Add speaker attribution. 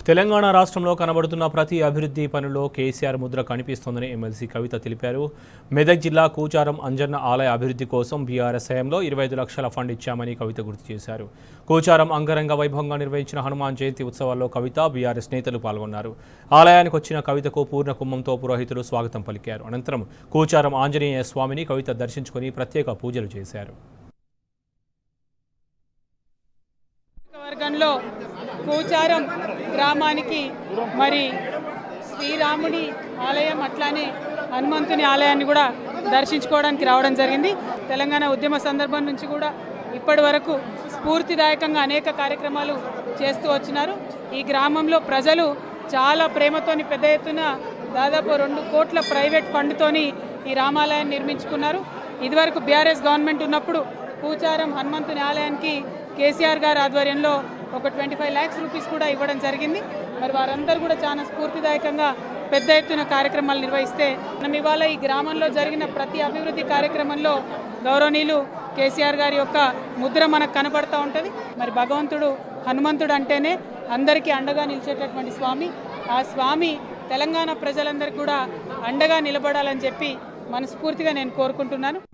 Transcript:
Speaker 1: తెలంగాణ రాష్ట్రంలో కనబడుతున్న ప్రతి అభివృద్ధి పనుల్లో కేసీఆర్ ముద్ర కనిపిస్తోందని ఎమ్మెల్సీ కవిత తెలిపారు. మెదక్ జిల్లా కూచారం అంజన్న ఆలయ అభివృద్ధి కోసం బీఆర్ఎస్ హయాంలో 25 లక్షల ఫండ్ ఇచ్చామని కవిత గుర్తు చేశారు. కూచారం అంగరంగ వైభవంగా నిర్వహించిన హనుమాన్ జయంతి ఉత్సవాల్లో కవిత, బీఆర్ఎస్ నేతలు పాల్గొన్నారు. ఆలయానికి వచ్చిన కవితకు పూర్ణ కుంభంతో పురోహితులు స్వాగతం పలికారు. అనంతరం కూచారం ఆంజనేయ స్వామిని కవిత దర్శించుకుని ప్రత్యేక పూజలు చేశారు.
Speaker 2: వర్గంలో కూచారం గ్రామానికి మరి శ్రీరాముడి ఆలయం అట్లానే హనుమంతుని ఆలయాన్ని కూడా దర్శించుకోవడానికి రావడం జరిగింది. తెలంగాణ ఉద్యమ సందర్భం నుంచి కూడా ఇప్పటి వరకు స్ఫూర్తిదాయకంగా అనేక కార్యక్రమాలు చేస్తూ వచ్చినారు. ఈ గ్రామంలో ప్రజలు చాలా ప్రేమతోని పెద్ద ఎత్తున దాదాపు 2 కోట్ల ప్రైవేట్ ఫండ్తోని ఈ రామాలయాన్ని నిర్మించుకున్నారు. ఇదివరకు బీఆర్ఎస్ గవర్నమెంట్ ఉన్నప్పుడు కూచారం హనుమంతుని ఆలయానికి కేసీఆర్ గారి ఆధ్వర్యంలో ఒక 25 lakhs రూపీస్ కూడా ఇవ్వడం జరిగింది. మరి వారందరూ కూడా చాలా స్ఫూర్తిదాయకంగా పెద్ద ఎత్తున కార్యక్రమాలు నిర్వహిస్తే మనం ఇవాళ ఈ గ్రామంలో జరిగిన ప్రతి అభివృద్ధి కార్యక్రమంలో గౌరవనీయులు కేసీఆర్ గారి యొక్క ముద్ర మనకు కనబడుతూ ఉంటుంది. మరి భగవంతుడు హనుమంతుడు అంటేనే అందరికీ అండగా నిలిచేటటువంటి స్వామి. ఆ స్వామి తెలంగాణ ప్రజలందరికీ కూడా అండగా నిలబడాలని చెప్పి మనస్ఫూర్తిగా నేను కోరుకుంటున్నాను.